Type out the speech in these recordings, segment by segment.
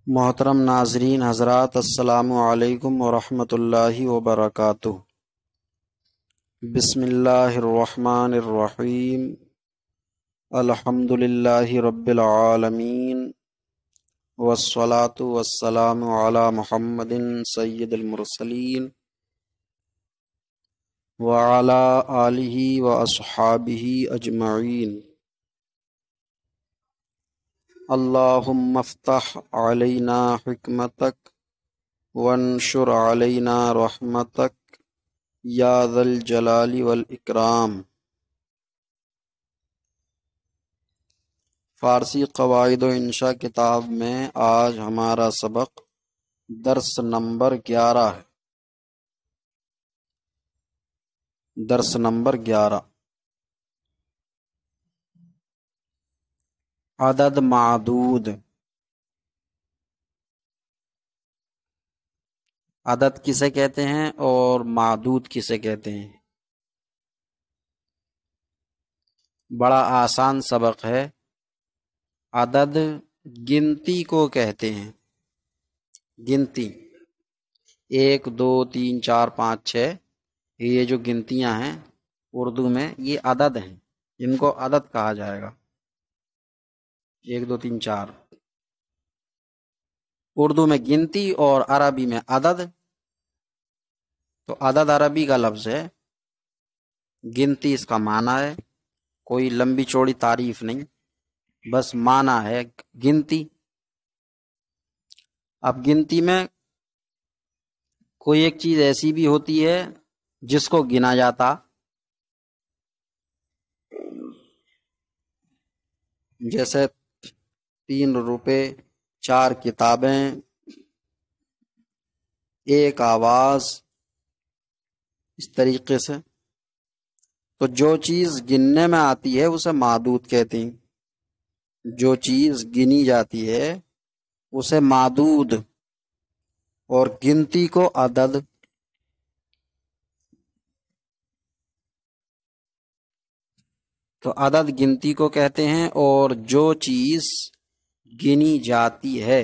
محترم ناظرین حضرات، السلام علیکم ورحمۃ اللہ وبرکاتہ۔ بسم اللہ الرحمن الرحیم۔ الحمد للہ رب العالمین، والصلاة والسلام علی محمد سید المرسلین وعلی آلہ واصحابہ اجمعین۔ اللہم افتح علینا حکمتک وانشر علینا رحمتک یا ذا الجلال والاکرام۔ فارسی قواعد و انشاء کتاب میں آج ہمارا سبق درس نمبر 11 ہے۔ درس نمبر 11، عدد معدود۔ عدد کسے کہتے ہیں اور معدود کسے کہتے ہیں؟ بڑا آسان سبق ہے۔ عدد گنتی کو کہتے ہیں، گنتی 1 2 3 4 5 6، یہ جو گنتیاں ہیں اردو میں یہ عدد ہیں، ان کو عدد کہا جائے گا۔ 1 2 3 4 اردو میں گنتی اور عربی میں عدد۔ تو عدد عربی کا لفظ ہے، گنتی اس کا معنی ہے، کوئی لمبی چوڑی تعریف نہیں، بس معنی ہے گنتی۔ اب گنتی میں کوئی ایک چیز ایسی بھی ہوتی ہے جس کو گنا جاتا، جیسے 3 روپے، 4 کتابیں، 1 آواز، اس طریقے سے۔ تو جو چیز گننے میں آتی ہے اسے معدود کہتے ہیں، جو چیز گنی جاتی ہے اسے معدود، اور گنتی کو عدد۔ تو عدد گنتی کو کہتے ہیں، اور جو چیز گنی جاتی ہے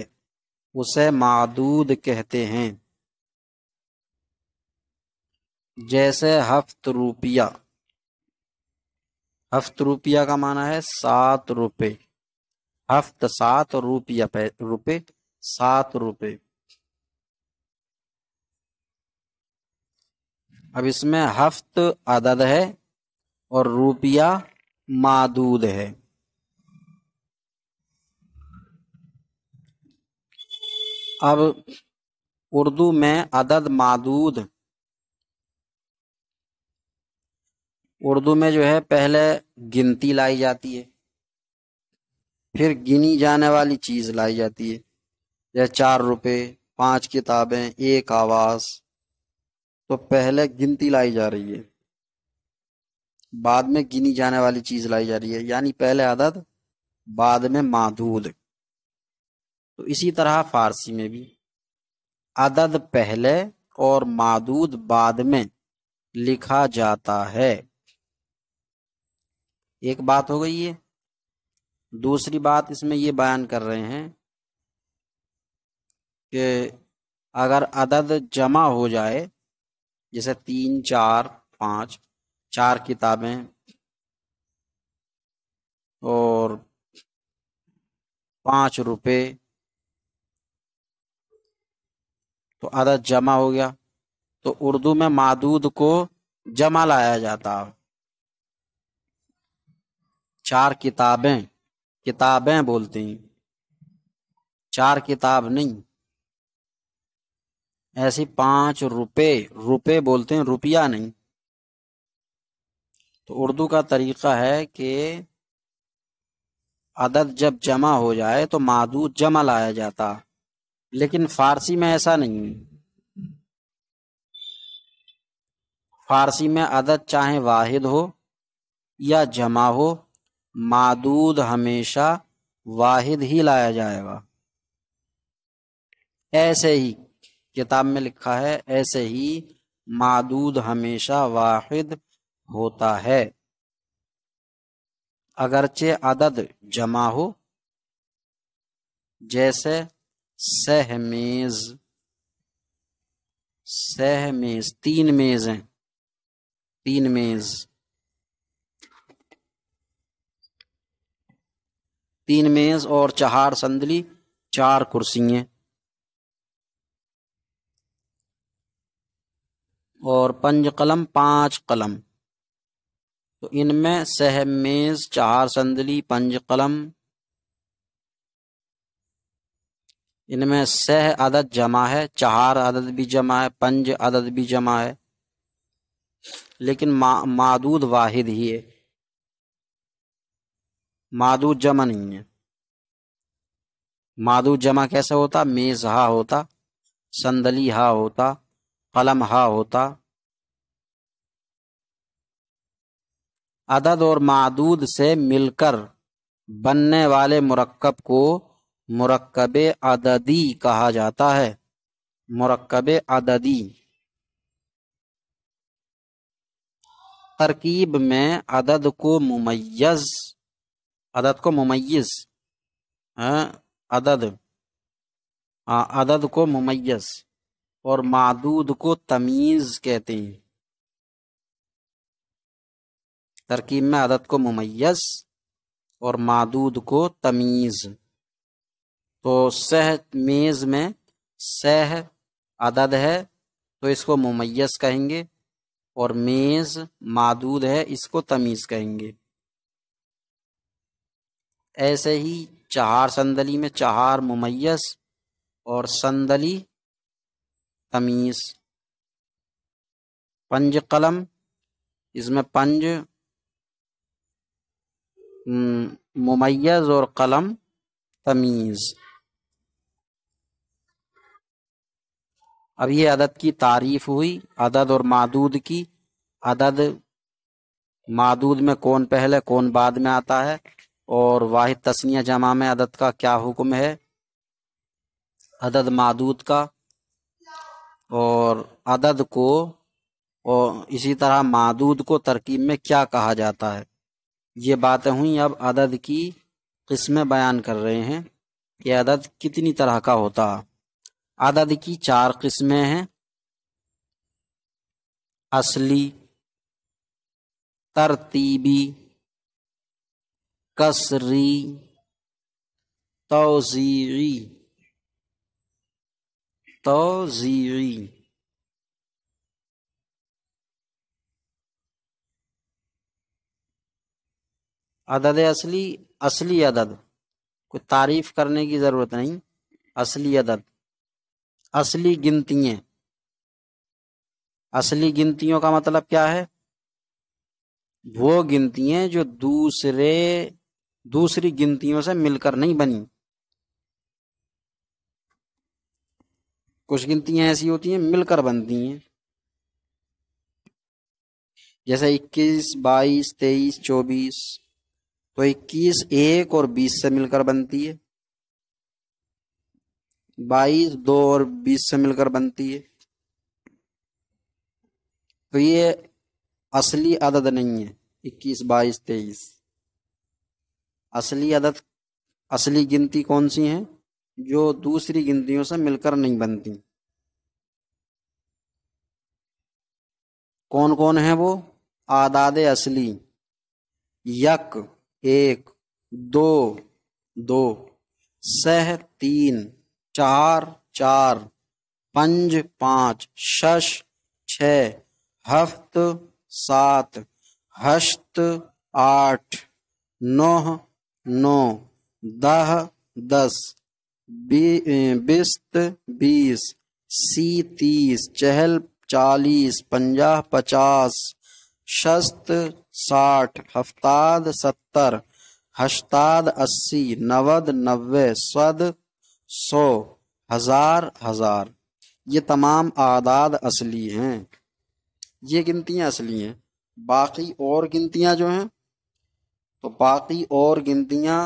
اسے معدود کہتے ہیں۔ جیسے 7 روپیہ، 7 روپیہ کا معنی ہے 7 روپے، 7 روپیہ روپے، 7 روپے۔ اب اس میں 7 عدد ہے اور روپیہ معدود ہے۔ اب اردو میں عدد معدود، اردو میں جو ہے پہلے گنتی لائی جاتی ہے، پھر گنی جانے والی چیز لائی جاتی ہے، جیسے 4 روپے، 5 کتابیں، 1 آواز۔ تو پہلے گنتی لائی جا رہی ہے، بعد میں گنی جانے والی چیز لائی جا رہی ہے، یعنی پہلے عدد بعد میں معدود۔ تو اسی طرح فارسی میں بھی عدد پہلے اور معدود بعد میں لکھا جاتا ہے۔ ایک بات ہو گئی ہے۔ دوسری بات اس میں یہ بیان کر رہے ہیں کہ اگر عدد جمع ہو جائے، جیسے 3 4 5، 4 کتابیں اور 5 روپے، تو عدد جمع ہو گیا، تو اردو میں معدود کو جمع لایا جاتا۔ 4 کتابیں، کتابیں بولتے ہیں، 4 کتاب نہیں۔ ایسی 5 روپے، روپے بولتے ہیں، روپیہ نہیں۔ تو اردو کا طریقہ ہے کہ عدد جب جمع ہو جائے تو معدود جمع لایا جاتا، لیکن فارسی میں ایسا نہیں۔ فارسی میں عدد چاہے واحد ہو یا جمع ہو، معدود ہمیشہ واحد ہی لایا جائے گا۔ ایسے ہی کتاب میں لکھا ہے، ایسے ہی معدود ہمیشہ واحد ہوتا ہے، اگرچہ عدد جمع ہو۔ جیسے سہ میز، سہ میز، تین میز ہیں، تین میز، تین میز اور چہار صندلی، چار کرسییں، اور پنج قلم، پانچ قلم۔ تو ان میں سہ میز، چہار صندلی، پنج قلم، ان میں سہ عدد جمع ہے، چہار عدد بھی جمع ہے، پنج عدد بھی جمع ہے، لیکن معدود واحد ہی ہے، معدود جمع نہیں ہے۔ معدود جمع کیسے ہوتا؟ میز ہا ہوتا، صندلی ہا ہوتا، قلم ہا ہوتا۔ عدد اور معدود سے مل کر بننے والے مرکب کو مرکب عددی کہا جاتا ہے، مرکب عددی۔ ترکیب میں عدد کو ممیز، عدد کو ممیز، عدد، عدد کو ممیز اور معدود کو تمیز کہتے ہیں۔ ترکیب میں عدد کو ممیز اور معدود کو تمیز۔ تو سہ میز میں سہ عدد ہے تو اس کو ممیز کہیں گے، اور میز معدود ہے اس کو تمیز کہیں گے۔ ایسے ہی چہار صندلی میں چہار ممیز اور صندلی تمیز۔ پنج قلم، اس میں پنج ممیز اور قلم تمیز۔ اب یہ عدد کی تعریف ہوئی، عدد اور معدود کی۔ عدد، معدود میں کون پہلے کون بعد میں آتا ہے، اور واحد تثنیہ جمع میں عدد کا کیا حکم ہے، عدد معدود کا، اور عدد کو اور اسی طرح معدود کو ترکیب میں کیا کہا جاتا ہے، یہ باتیں ہوئیں۔ اب عدد کی قسمیں بیان کر رہے ہیں کہ عدد کتنی طرح کا ہوتا۔ عدد کی چار قسمیں ہیں: اصلی، ترتیبی، کسری، توزیعی، توزیعی۔ عدد اصلی، اصلی عدد، کوئی تعریف کرنے کی ضرورت نہیں، اصلی عدد، اصلی گنتیاں۔ اصلی گنتیوں کا مطلب کیا ہے؟ وہ گنتیاں جو دوسری گنتیوں سے مل کر نہیں بنی۔ کچھ گنتیاں ایسی ہوتی ہیں مل کر بنتی ہیں، جیسے 21، 22، 23، 24۔ تو 21 1 اور 20 سے مل کر بنتی ہے، 22 2 اور 20 سے مل کر بنتی ہے۔ تو یہ اصلی عدد نہیں ہے 21، 22، 23۔ اصلی عدد، اصلی گنتی کون سی ہیں؟ جو دوسری گنتیوں سے مل کر نہیں بنتی۔ کون کون ہیں وہ؟ اعداد اصلی: یک، ایک، دو، دو، سہ، تین، چار، چار، پنج، پانچ، شش، چھ، ہفت، سات، ہشت، آٹھ، نو، نو، دہ، دس، بیست، 20، سی، 30، چہل، 40، 50، 50، شست، 60، ہفتاد، 70، ہشتاد، 80، 90، 90، 100، 100، ہزار، ہزار۔ یہ تمام اعداد اصلی ہیں، یہ گنتیاں اصلی ہیں۔ باقی اور گنتیاں جو ہیں، تو باقی اور گنتیاں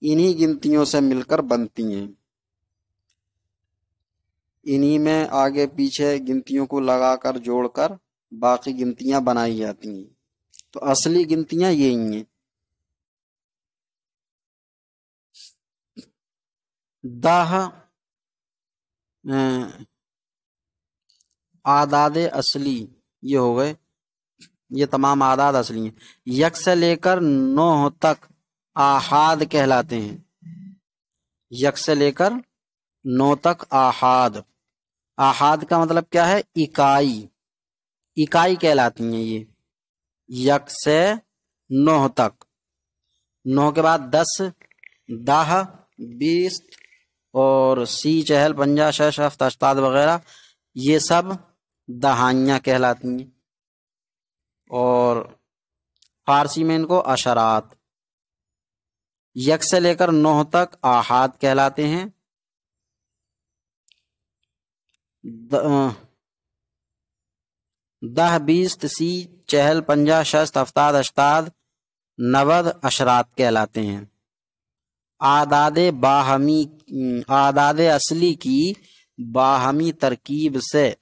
انہی گنتیوں سے مل کر بنتی ہیں، انہی میں آگے پیچھے گنتیوں کو لگا کر جوڑ کر باقی گنتیاں بنائی جاتی ہیں۔ تو اصلی گنتیاں یہی ہیں: دہ، اعداد اصلی یہ ہو گئے، یہ تمام اعداد اصلی ہیں۔ یک سے لے کر 9 تک آحاد کہلاتے ہیں، یک سے لے کر 9 تک آحاد۔ آحاد کا مطلب کیا ہے؟ اکائی، اکائی کہلاتی ہیں یہ، یک سے 9 تک۔ 9 کے بعد 10، 10، 20 اور 30، 40، 50، 60، 70، 80 وغیرہ، یہ سب دہائیاں کہلاتی ہیں، اور فارسی میں ان کو عشرات۔ یک سے لے کر 9 تک آحاد کہلاتے ہیں، 10، 20، 30، 40، 50، 60، 70، 80، 90 عشرات کہلاتے ہیں۔ اعداد اصلی کی باہمی ترکیب سے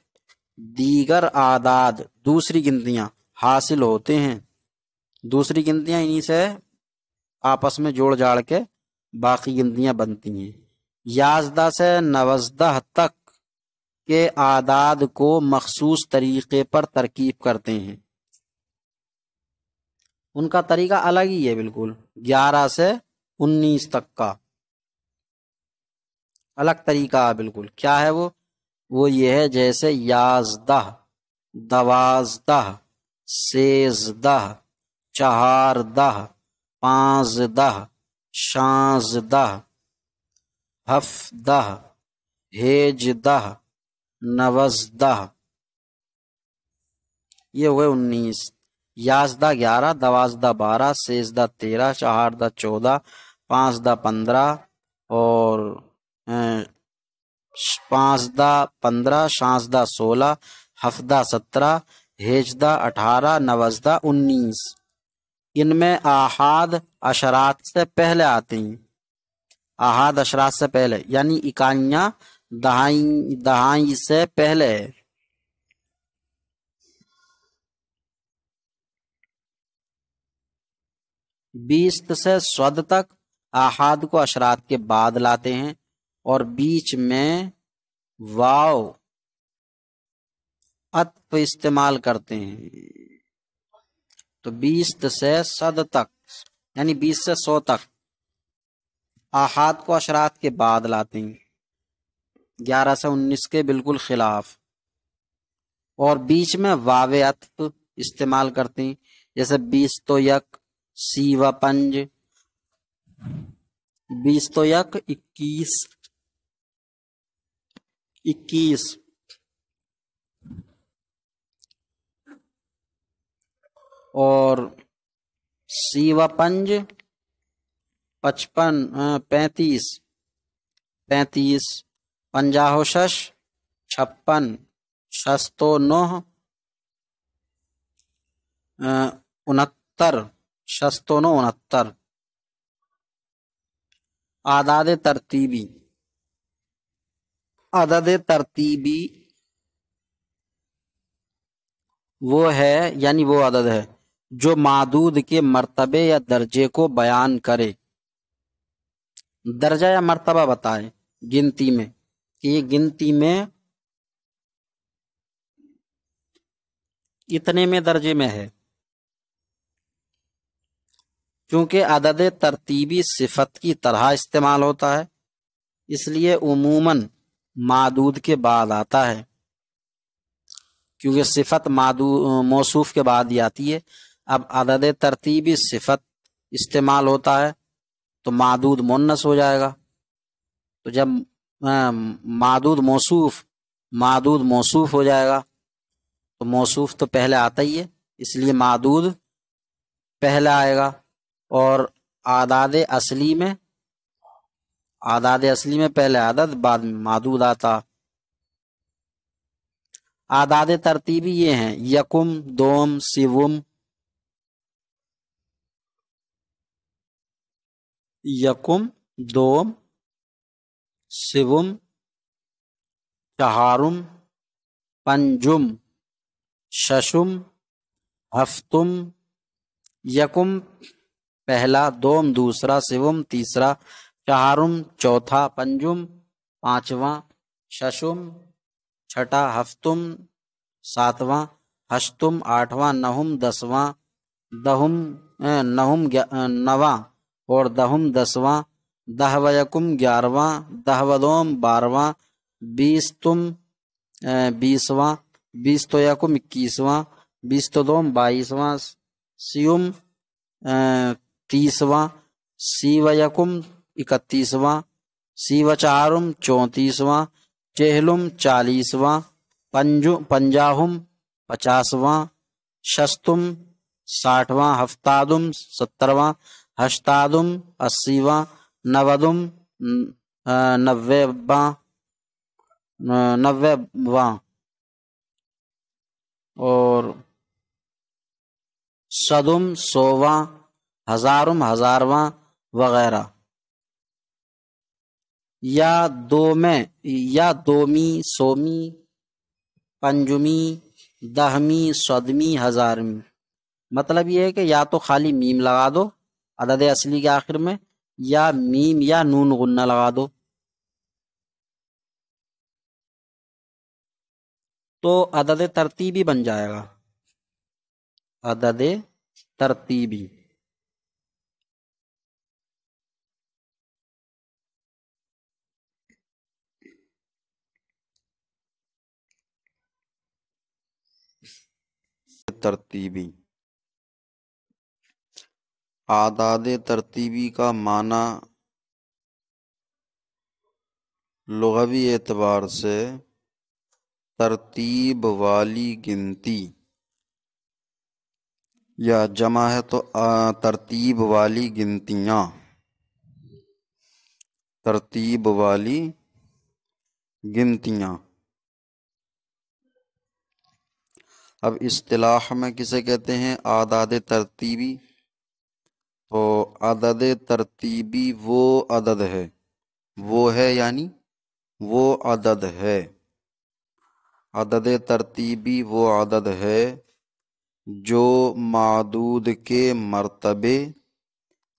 دیگر اعداد دوسری گنتیاں حاصل ہوتے ہیں، دوسری گنتیاں انہی سے آپس میں جوڑ جاڑ کے باقی گنتیاں بنتی ہیں۔ 11 سے 19 تک کے اعداد کو مخصوص طریقے پر ترکیب کرتے ہیں، ان کا طریقہ الگ ہی ہے بالکل۔ 11 سے 19 تک کا الگ طریقہ ہے بالکل۔ کیا ہے وہ یہ ہے جیسے 11، 12، 13، 14، 15، 16، 17، 18، 19، یہ ہوئے 19۔ 11، 11، 12، 12، 13، 13، 14، 14، 15، 15 اور 15، 15، 16، 16، 17، 17، 18، 18، 19، 19۔ ان میں آحاد عشرات سے پہلے آتے ہیں، آحاد عشرات سے پہلے، یعنی اکائیاں دہائی سے پہلے ہے۔ بیست سے 100 تک آحاد کو عشرات کے بعد لاتے ہیں، اور بیچ میں واو عطف استعمال کرتے ہیں۔ تو 20 سے 100 تک، یعنی 20 سے 100 تک آحاد کو عشرات کے بعد لاتے ہیں، 11 سے 19 کے بالکل خلاف، اور بیچ میں واو عطف استعمال کرتے ہیں، جیسے 20 تو یک، 30 و 5، 20 تو یک 21، 21، اور 30 و 5 55، 35، 35، 50 و 6 56، 60 و 9 69، 60 و 9 69۔ اعداد ترتیبی، عدد ترتیبی وہ ہے، یعنی وہ عدد ہے جو معدود کے مرتبے یا درجے کو بیان کرے، درجہ یا مرتبہ بتائے گنتی میں، کہ یہ گنتی میں اتنے میں درجے میں ہے۔ چونکہ عدد ترتیبی صفت کی طرح استعمال ہوتا ہے، اس لیے عموماً معدود کے بعد آتا ہے، کیونکہ صفت موصوف کے بعد ہی آتی ہے۔ اب عدد ترتیبی صفت استعمال ہوتا ہے تو معدود مؤنث ہو جائے گا، تو جب معدود موصوف ہو جائے گا تو موصوف تو پہلے آتا ہی ہے، اس لیے معدود پہلے آئے گا، اور اعداد اصلی میں پہلے عدد بعد میں معدود آتا۔ اعداد ترتیبی یہ ہیں: یکم، دوم، سوم، یکم، دوم، سوم، چہارم، پنجم، ششم، ہفتم۔ یکم پہلا، دوم دوسرا، سوم تیسرا، چہارم چوتھا، پنجم پانچواں، ششم چھٹا، ہفتم ساتواں، ہشتم آٹھواں، نہم دسواں، دہم نہم نواں اور دہم دسواں، دہ و یکم 11واں، دہ و دوم 12واں، بیستم 20واں، بیست و یکم 21واں، بیست و دوم 22واں، سیوم 30واں، سی و یکم 31واں، سی و چہارم 34واں، چہلم 40واں، پنجاہم 50واں، شستم 60واں، ہفتادم 70واں، ہشتادم 80واں، نودم 90واں اور صدم 100واں، ہزارم 1000واں وغیرہ۔ یا دومی، سومی، پنجمی، دہمی، صدمی، ہزارمی۔ مطلب یہ ہے کہ یا تو خالی میم لگا دو عدد اصلی کے آخر میں، یا میم یا نون غنہ لگا دو، تو عدد ترتیبی بن جائے گا، عدد ترتیبی۔ ترتیبی اعداد ترتیبی کا معنی لغوی اعتبار سے ترتیب والی گنتی، یا جمع ہے تو ترتیب والی گنتیاں، ترتیب والی گنتیاں۔ اب اصطلاح میں کسے کہتے ہیں؟ اعداد ترتیبی۔ تو عدد ترتیبی وہ عدد ہے، وہ ہے یعنی وہ عدد ہے، عدد ترتیبی وہ عدد ہے جو معدود کے مرتبے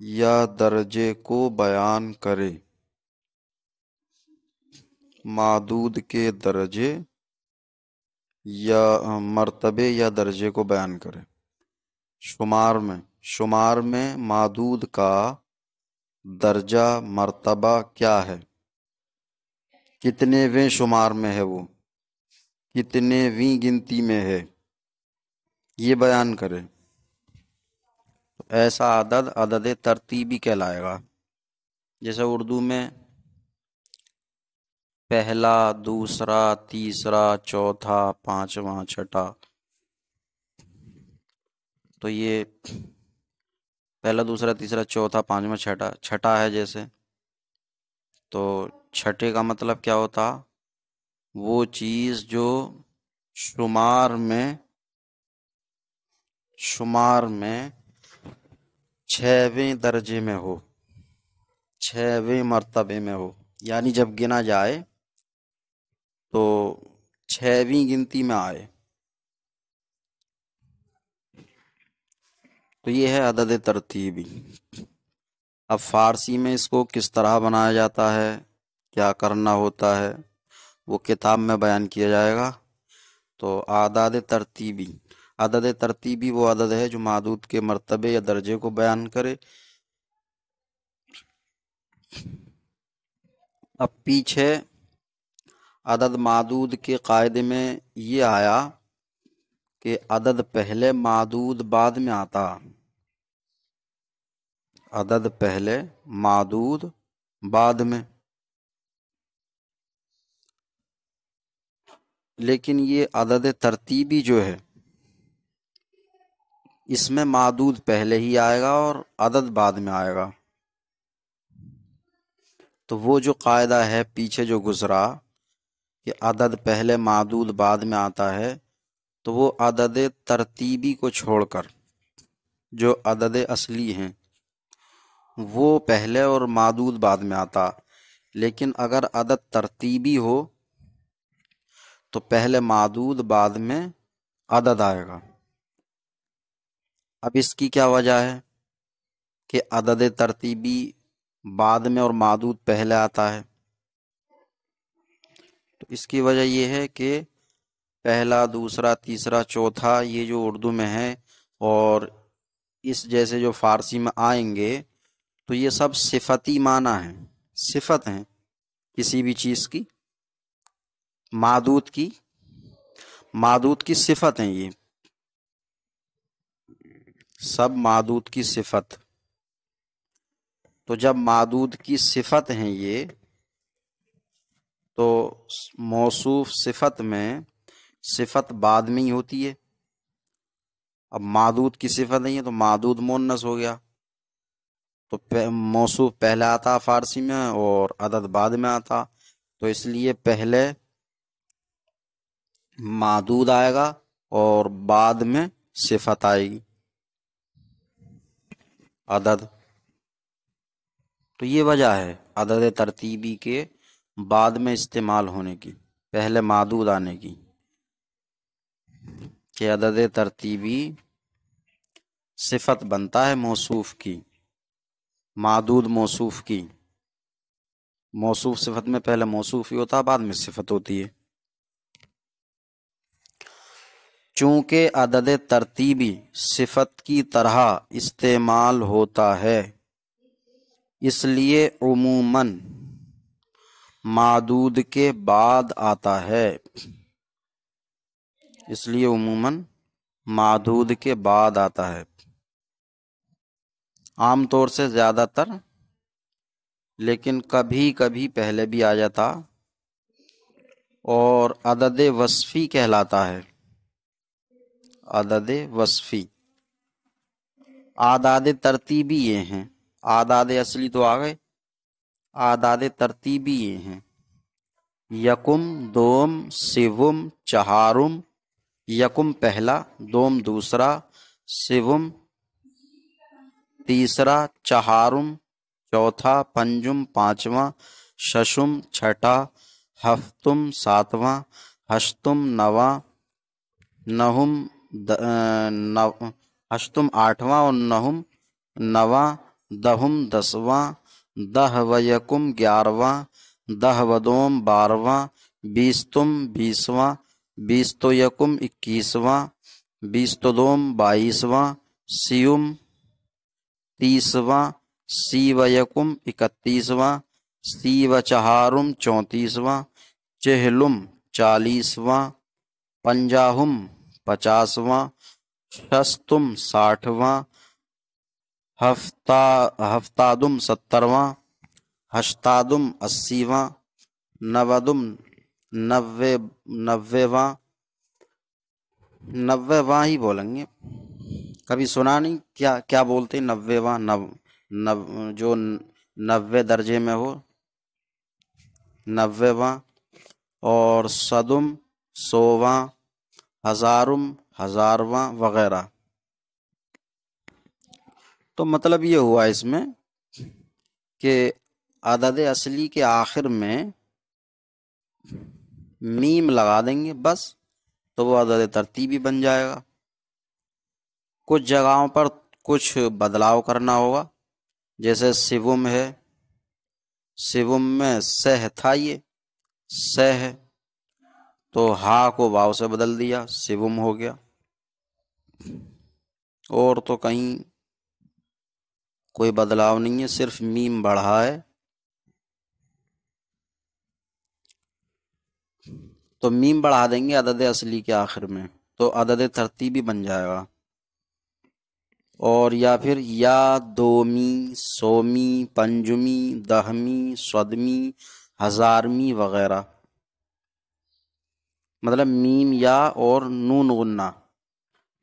یا درجے کو بیان کرے، معدود کے درجے یا مرتبے یا درجے کو بیان کرے۔ شمار میں معدود کا درجہ مرتبہ کیا ہے، کتنےویں شمار میں ہے، وہ کتنےویں گنتی میں ہے، یہ بیان کرے، ایسا عدد عدد ترتیبی کہلائے گا۔ جیسے اردو میں پہلا، دوسرا، تیسرا، چوتھا، پانچواں، چھٹا، تو یہ پہلا، دوسرا، تیسرا، چوتھا، پانچواں، چھٹا ہے جیسے، تو چھٹے کا مطلب کیا ہوتا؟ وہ چیز جو شمار میں 6ویں درجے میں ہو، 6ویں مرتبے میں ہو، یعنی جب گنا جائے تو 6ویں گنتی میں آئے، تو یہ ہے عدد ترتیبی۔ اب فارسی میں اس کو کس طرح بنایا جاتا ہے، کیا کرنا ہوتا ہے، وہ کتاب میں بیان کیا جائے گا۔ تو اعداد ترتیبی، عدد ترتیبی وہ عدد ہے جو معدود کے مرتبے یا درجے کو بیان کرے۔ اب پیچھے عدد معدود کے قاعدے میں یہ آیا کہ عدد پہلے معدود بعد میں آتا، عدد پہلے معدود بعد میں، لیکن یہ عدد ترتیبی جو ہے اس میں معدود پہلے ہی آئے گا اور عدد بعد میں آئے گا۔ تو وہ جو قاعدہ ہے پیچھے جو گزرا کہ عدد پہلے معدود بعد میں آتا ہے، تو وہ عدد ترتیبی کو چھوڑ کر جو عدد اصلی ہیں وہ پہلے اور معدود بعد میں آتا، لیکن اگر عدد ترتیبی ہو تو پہلے معدود بعد میں عدد آئے گا۔ اب اس کی کیا وجہ ہے کہ عدد ترتیبی بعد میں اور معدود پہلے آتا ہے؟ تو اس کی وجہ یہ ہے کہ پہلا، دوسرا، تیسرا، چوتھا یہ جو اردو میں ہے اور اس جیسے جو فارسی میں آئیں گے تو یہ سب صفتی معنی ہیں، صفت ہیں کسی بھی چیز کی، معدود کی صفت ہیں، یہ سب معدود کی صفت. تو جب معدود کی صفت ہیں یہ، تو موصوف صفت میں صفت بعد میں ہی ہوتی ہے. اب معدود کی صفت نہیں ہے تو معدود مؤنث ہو گیا، تو موصوف پہلے آتا فارسی میں اور عدد بعد میں آتا، تو اس لیے پہلے معدود آئے گا اور بعد میں صفت آئے گی عدد. تو یہ وجہ ہے عدد ترتیبی کے بعد میں استعمال ہونے کی، پہلے معدود آنے کی، کہ عدد ترتیبی صفت بنتا ہے موصوف کی، معدود موصوف کی. موصوف صفت میں پہلے موصوف ہی ہوتا ہے، بعد میں صفت ہوتی ہے. چونکہ عدد ترتیبی صفت کی طرح استعمال ہوتا ہے، اس لیے عموماً معدود کے بعد آتا ہے. اس لیے عموماً معدود کے بعد آتا ہے، عام طور سے زیادہ تر، لیکن کبھی کبھی پہلے بھی آ جاتا، اور عدد وصفی کہلاتا ہے. عدد وصفی. اعداد ترتیبی یہ ہیں، اعداد اصلی تو آ گئے، اعداد ترتیبی یہ ہیں: یکم، دوم، سوم، چہارم. یکم پہلا، دوم دوسرا، سوم تیسرا، چہارم چوتھا، پنجم پانچواں، ششم چھٹا، ہفتم ساتواں، ہشتم نواں، نہم ہشتم آٹھواں اور نہم نواں، دہم دسواں، دہ و یکم گیارہواں، دہ و دوم بارہواں، بیستم بیسواں، بیست و یکم اکیسواں، بیست و دوم بائیسواں، سیوم تیسواں، سی و یکم اکتیسواں، سی و چہارم چونتیسواں، چہلم چالیسواں، پنجاہم پچاسواں، شستم ساٹھواں، ہفتادم سترواں، ہشتادم اسیواں، نودم نوےواں، نوےواں ہی بولیں گے، کبھی سنا نہیں کیا کیا بولتے نوےواں، جو 90 درجے میں ہو، نوےواں. اور صدم سوواں، ہزارم ہزارواں وغیرہ. تو مطلب یہ ہوا اس میں کہ عدد اصلی کے آخر میں میم لگا دیں گے بس، تو وہ عدد ترتیبی بن جائے گا. کچھ جگہوں پر کچھ بدلاؤ کرنا ہوگا، جیسے سوم ہے، سوم میں سہ تھا، یہ سہ ہے تو ہا کو واو سے بدل دیا، سوم ہو گیا. اور تو کہیں کوئی بدلاؤ نہیں ہے، صرف میم بڑھا ہے. تو میم بڑھا دیں گے عدد اصلی کے آخر میں، تو عدد ترتیبی بن جائے گا. اور یا پھر یا دومی، سومی، پنجمی، دہمی، صدمی، ہزارمی وغیرہ. مطلب میم یا اور نون غنہ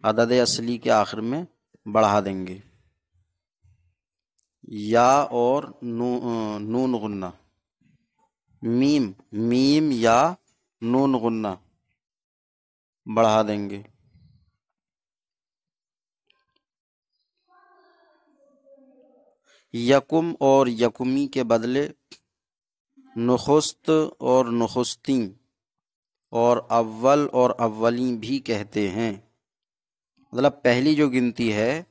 عدد اصلی کے آخر میں بڑھا دیں گے، یا اور نون غنہ، میم یا نون غنہ بڑھا دیں گے. یکم اور یکمی کے بدلے نخست اور نخستیں اور اول اور اولیں بھی کہتے ہیں. مطلب پہلی جو گنتی ہے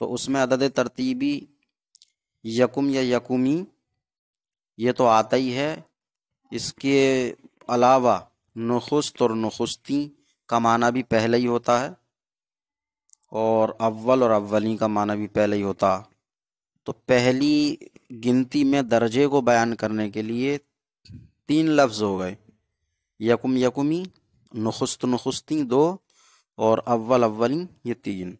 تو اس میں عدد ترتیبی یکم یا یکمی یہ تو آتا ہی ہے، اس کے علاوہ نخست اور نخستی کا معنی بھی پہلے ہی ہوتا ہے، اور اول اور اولین کا معنی بھی پہلے ہی ہوتا۔ تو پہلی گنتی میں درجے کو بیان کرنے کے لیے 3 لفظ ہو گئے، یکم یکمی، نخست نخستی 2، اور اول اولین یہ 3۔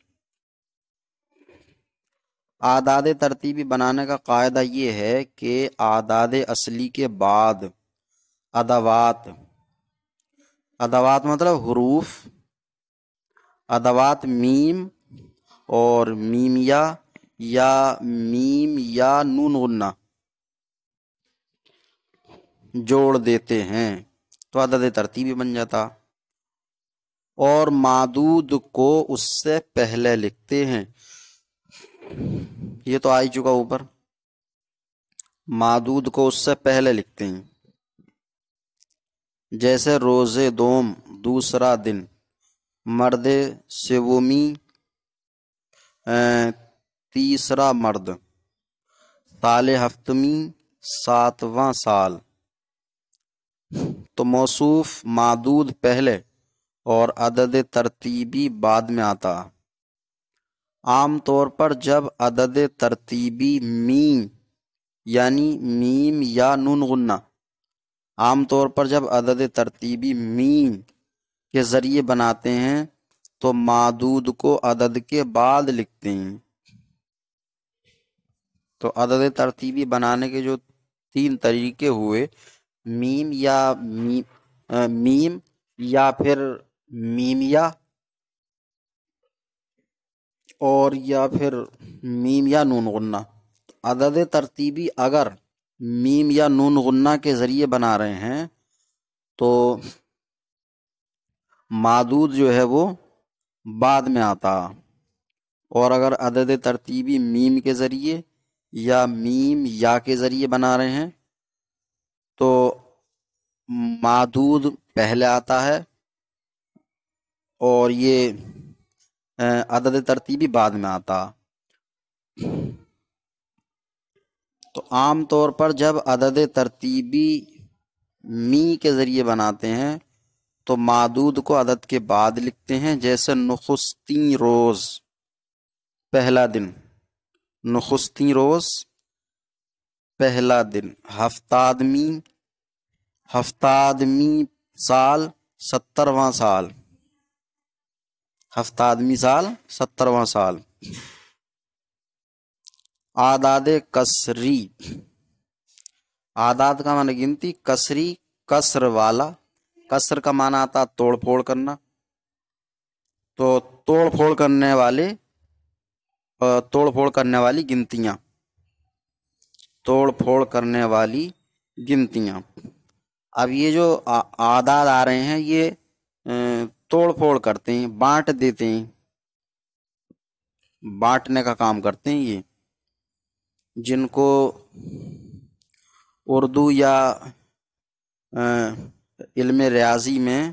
اعداد ترتیبی بنانے کا قاعدہ یہ ہے کہ اعداد اصلی کے بعد ادوات، ادوات مطلب حروف، ادوات میم اور میمیہ یا میم یا نون غنہ جوڑ دیتے ہیں تو عدد ترتیبی بن جاتا، اور معدود کو اس سے پہلے لکھتے ہیں۔ یہ تو آ ہی چکا اوپر، معدود کو اس سے پہلے لکھتے ہیں، جیسے روزے دوم دوسرا دن، مرد سومی تیسرا مرد، سال ہفتمی 7واں سال۔ تو موصوف معدود پہلے اور عدد ترتیبی بعد میں آتا۔ عام طور پر جب عدد ترتیبی میم یعنی میم یا نون غنہ، عام طور پر جب عدد ترتیبی میم کے ذریعے بناتے ہیں تو معدود کو عدد کے بعد لکھتے ہیں۔ تو عدد ترتیبی بنانے کے جو 3 طریقے ہوئے، میم یا پھر میمیہ اور یا پھر میم یا نون غنہ۔ عدد ترتیبی اگر میم یا نون غنہ کے ذریعے بنا رہے ہیں تو معدود جو ہے وہ بعد میں آتا، اور اگر عدد ترتیبی میم کے ذریعے یا میم یا کے ذریعے بنا رہے ہیں تو معدود پہلے آتا ہے اور یہ عدد ترتیبی بعد میں آتا۔ تو عام طور پر جب عدد ترتیبی می کے ذریعے بناتے ہیں تو معدود کو عدد کے بعد لکھتے ہیں، جیسے نخستین روز پہلا دن، نخستین روز پہلا دن، ہفتادمی، ہفتادمی سال 70واں سال، ہفتادمی سال 70واں سال۔ اعداد کسری، اعداد کا معنی گنتی، کسری کسر والا، کسر کا معنی آتا توڑ پھوڑ کرنا، تو توڑ پھوڑ کرنے والی گنتیاں، توڑ پھوڑ کرنے والی گنتیاں۔ اب یہ جو اعداد آ رہے ہیں یہ توڑ پھوڑ کرتے ہیں، بانٹ دیتے ہیں، بانٹنے کا کام کرتے ہیں۔ یہ جن کو اردو یا علم ریاضی میں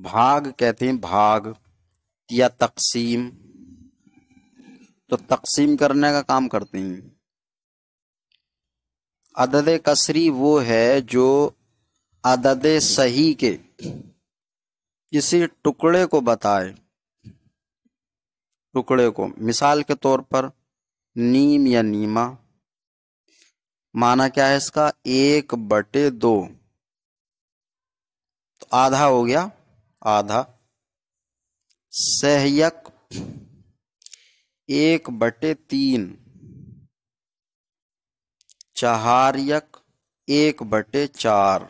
بھاگ کہتے ہیں، بھاگ یا تقسیم، تو تقسیم کرنے کا کام کرتے ہیں۔ عدد کسری وہ ہے جو عدد صحیح کے کسی ٹکڑے کو بتائے، ٹکڑے کو، مثال کے طور پر نیم یا نیمہ، معنی کیا ہے اس کا، 1/2، تو آدھا ہو گیا، آدھا۔ سہیک 1/3، چہاریک 1/4،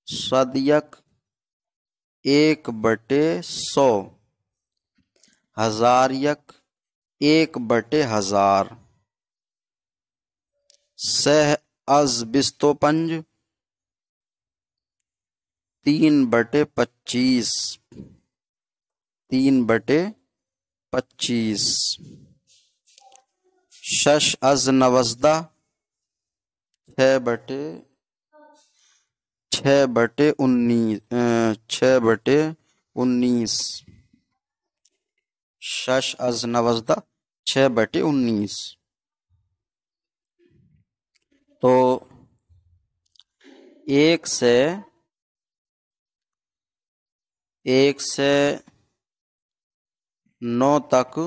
صدیک 1/100، ہزاریک 1/1000، سہ از 25 3/25، 3/25، شش از 19 6/19، شش از 19 6/19۔ تو 1 سے 9 تک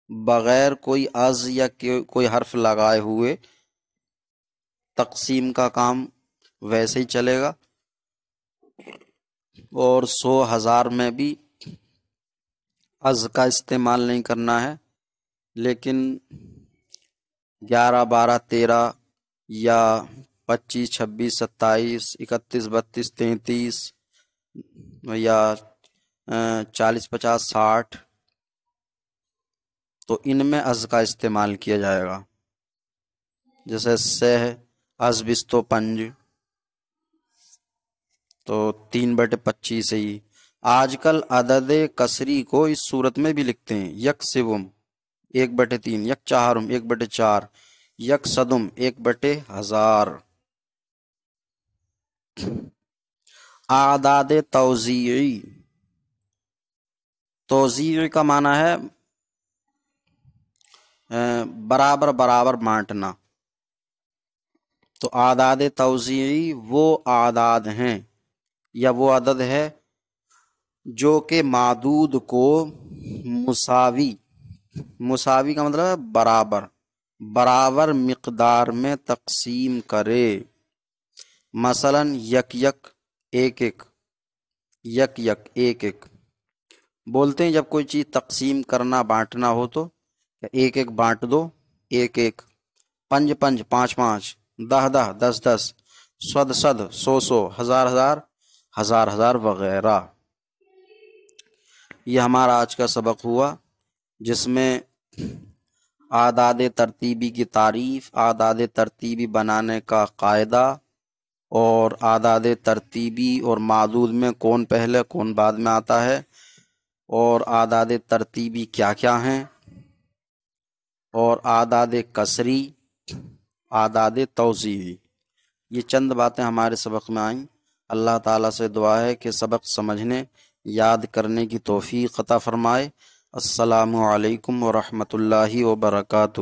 بغیر کوئی از یا کوئی حرف لگائے ہوئے تقسیم کا کام ویسے ہی چلے گا، اور 100 1000 میں بھی از کا استعمال نہیں کرنا ہے، لیکن 11 12 13 یا 25 26 27 31 32 33 یا 40 50 60 تو ان میں از کا استعمال کیا جائے گا، جیسے سہ از 25 تو 3/25 ہی۔ آج کل عدد کسری کو اس صورت میں بھی لکھتے ہیں، یک سوم 1/3، یک چہارم 1/4، یک صدم 1/1000۔ اعداد توزیعی، توزیع کا معنی ہے برابر برابر بانٹنا، تو اعداد توزیعی وہ اعداد ہیں یا وہ عدد ہے جو کہ معدود کو مساوی کا مطلب ہے برابر مقدار میں تقسیم کرے، مثلا یک یک ایک ایک بولتے ہیں جب کوئی چیز تقسیم کرنا بانٹنا ہو تو ایک ایک بانٹ دو، ایک ایک، پنج پنج 5 5، 10 10، 10 10، صد صد 100 100، ہزار ہزار وغیرہ۔ یہ ہمارا آج کا سبق ہوا جس میں اعداد ترتیبی کی تعریف، اعداد ترتیبی بنانے کا قاعدہ، اور اعداد ترتیبی اور معدود میں کون پہلے کون بعد میں آتا ہے، اور اعداد ترتیبی کیا کیا ہیں، اور اعداد کسری، اعداد توزیعی، یہ چند باتیں ہمارے سبق میں آئیں۔ اللہ تعالیٰ سے دعا ہے کہ سبق سمجھنے یاد کرنے کی توفیق عطا فرمائے۔ السلام علیکم ورحمۃ اللہ وبرکاتہ۔